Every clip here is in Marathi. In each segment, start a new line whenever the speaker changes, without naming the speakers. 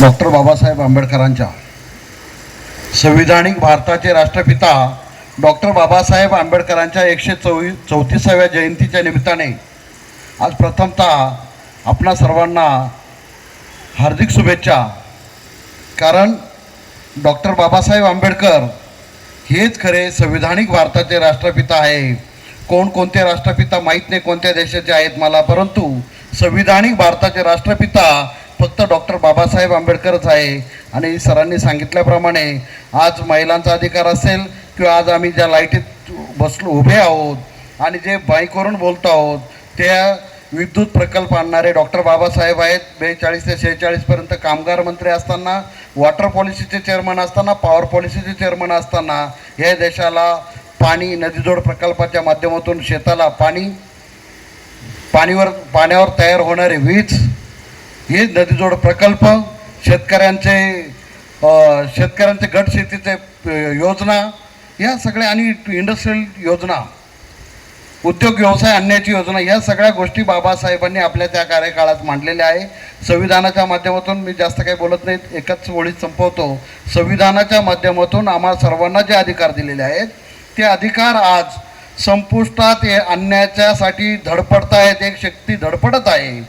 डॉक्टर बाबासाहेब आंबेडकरांच्या संविधानिक भारताचे राष्ट्रपिता डॉक्टर बाबासाहेब आंबेडकरांच्या 134व्या जयंतीच्या निमित्ताने आज प्रथमतः आपणा सर्वांना हार्दिक शुभेच्छा। कारण डॉक्टर बाबासाहेब आंबेडकर हेच खरे संविधानिक भारताचे राष्ट्रपिता आहे। कोणते राष्ट्रपिता माहीत नाही कोणत्या देशाचे आहेत मला, परंतु संविधानिक भारताचे राष्ट्रपिता फक्त डॉक्टर बाबासाहेब आंबेडकरच आहे। आणि सरांनी सांगितल्याप्रमाणे आज महिलांचा अधिकार असेल किंवा आज आम्ही ज्या लाईटीत उभे आहोत आणि जे बाईकवरून बोलतो आहोत त्या विद्युत प्रकल्प आणणारे डॉक्टर बाबासाहेब आहेत। 42 ते 46 पर्यंत कामगार मंत्री असताना, वॉटर पॉलिसीचे चेअरमन असताना, पॉवर पॉलिसीचे चेअरमन असताना या देशाला पाणी नदीजोड प्रकल्पाच्या माध्यमातून शेताला पाण्यावर तयार होणारे वीज, हे नदीजोड प्रकल्प, शेतकऱ्यांचे गट शेतीचे योजना, या सगळ्या आणि इंडस्ट्रियल योजना, उद्योग व्यवसाय आणण्याची योजना, या सगळ्या गोष्टी बाबासाहेबांनी आपल्या त्या कार्यकाळात मांडलेल्या आहे। संविधानाच्या माध्यमातून मी जास्त काही बोलत नाही, एकच ओळीत संपवतो। संविधानाच्या माध्यमातून आम्हा सर्वांना जे अधिकार दिलेले आहेत ते अधिकार आज संपुष्टात आणण्याच्यासाठी धडपडत आहेत। एक शक्ती धडपडत आहे।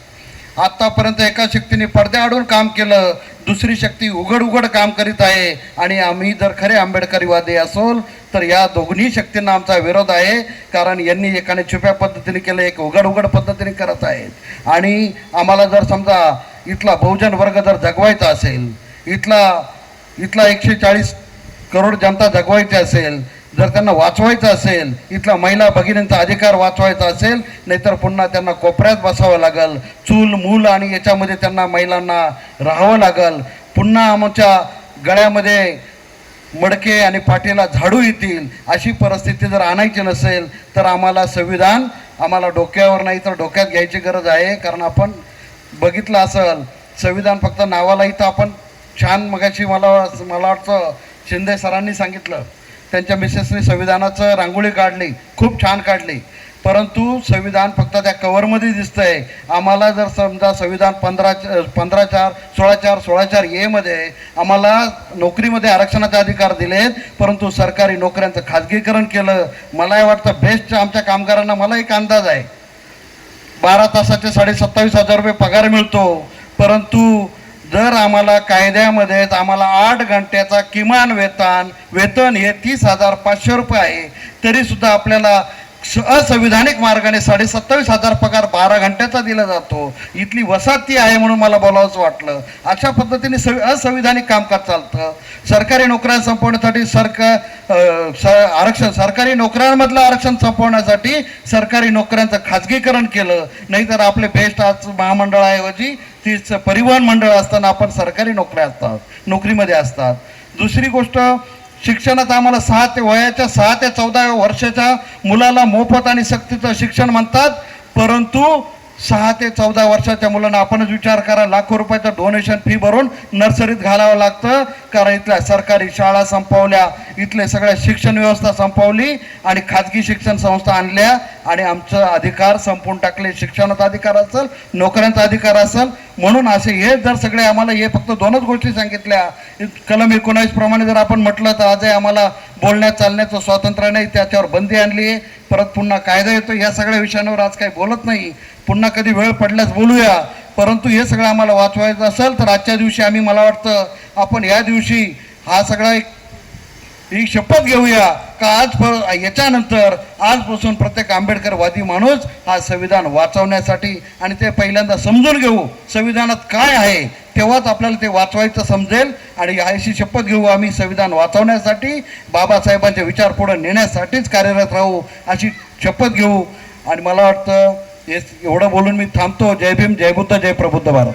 आतापर्यंत एका शक्तीने पडद्याआडून काम केलं, दुसरी शक्ती उघड काम करीत आहे। आणि आम्ही जर खरे आंबेडकरीवादी असोल तर या दोन्ही शक्तींना आमचा विरोध आहे। कारण यांनी एकाने छुप्या पद्धतीने केलं, एक उघड पद्धतीने करत आहेत। आणि आम्हाला जर समजा इथला बहुजन वर्ग जर जगवायचा असेल, इथला 140 करोड जनता जगवायची असेल, जर त्यांना वाचवायचं असेल, इथला महिला भगिनींचा अधिकार वाचवायचा असेल, नाहीतर पुन्हा त्यांना कोपऱ्यात बसावं लागल, चूल मूल आणि याच्यामध्ये त्यांना महिलांना राहावं लागल, पुन्हा आमच्या गळ्यामध्ये मडके आणि पाठीला झाडू येतील, अशी परिस्थिती जर आणायची नसेल तर आम्हाला संविधान आम्हाला डोक्यावर नाही तर डोक्यात घ्यायची गरज आहे। कारण आपण बघितलं असेल संविधान फक्त नावाला इथं आपण छान, मगाशी मला वाटतं शिंदे सरांनी सांगितलं त्यांच्या मिसेसने संविधानाचं रांगोळी काढली, खूप छान काढली, परंतु संविधान फक्त त्या कव्हरमध्ये दिसतंय। आम्हाला जर समजा संविधान 16(4) ए मध्ये आम्हाला नोकरीमध्ये आरक्षणाचे अधिकार दिलेत, परंतु सरकारी नोकऱ्यांचं खाजगीकरण केलं। मला वाटतं बेस्ट आमच्या कामगारांना, मला एक अंदाज आहे, 12 तासाचे 27,500 रुपये पगार मिळतो, परंतु जर आम्हाला कायद्यामध्ये आम्हाला 8 घंट्याचा किमान वेतन हे 30,500 रुपये आहे, तरीसुद्धा आपल्याला असंविधानिक मार्गाने 27,500 पगार 12 घंट्याचा दिला जातो। इथली वसाहती आहे म्हणून मला बोलावंच वाटलं। अशा पद्धतीने असंविधानिक कामकाज चालतं। सरकारी नोकऱ्या संपवण्यासाठी सरकारी नोकऱ्यांमधलं आरक्षण संपवण्यासाठी सरकारी नोकऱ्यांचं खाजगीकरण केलं, नाहीतर आपले बेस्ट आज महामंडळाऐवजी तीच परिवहन मंडळ असताना आपण सरकारी नोकरीमध्ये असतात। दुसरी गोष्ट, शिक्षणात आम्हाला 6 ते 14 वर्षाच्या मुलाला मोफत आणि सक्तीचं शिक्षण म्हणतात, परंतु 6 ते 14 वर्षाच्या मुलांना आपणच विचार करा, लाखो रुपयाचं डोनेशन फी भरून नर्सरीत घालावं लागतं। कारण इथल्या सरकारी शाळा संपवल्या, इथले सगळ्या शिक्षण व्यवस्था संपवली आणि खाजगी शिक्षण संस्था आणल्या आणि आमचं अधिकार संपवून टाकले। शिक्षणाचा अधिकार असेल, नोकऱ्यांचा अधिकार असेल, म्हणून असे हे जर सगळे आम्हाला हे फक्त 2च गोष्टी सांगितल्या, कलम 19 प्रमाणे जर आपण म्हटलं तर आजही आम्हाला बोलण्यात चालण्याचं स्वातंत्र्य नाही, त्याच्यावर बंदी आणली आहे। परत पुन्हा कायदा येतो, या सगळ्या विषयांवर आज काही बोलत नाही, पुन्हा कधी वेळ पडल्यास बोलूया। परंतु हे सगळं आम्हाला वाचवायचं असेल तर आजच्या दिवशी आम्ही, मला वाटतं आपण या दिवशी हा सगळा एक शपथ घेऊया का याच्यानंतर आजपासून प्रत्येक आंबेडकरवादी माणूस हा संविधान वाचवण्यासाठी, आणि ते पहिल्यांदा समजून घेऊ संविधानात काय आहे, तेव्हाच आपल्याला ते वाचवायचं समजेल। आणि अशी शपथ घेऊ आम्ही संविधान वाचवण्यासाठी, बाबासाहेबांचे विचार पुढे नेण्यासाठीच कार्यरत राहू, अशी शपथ घेऊ। आणि मला वाटतं एवढं बोलून मी थांबतो। जय भीम, जय बुद्ध, जय प्रबुद्ध भारत।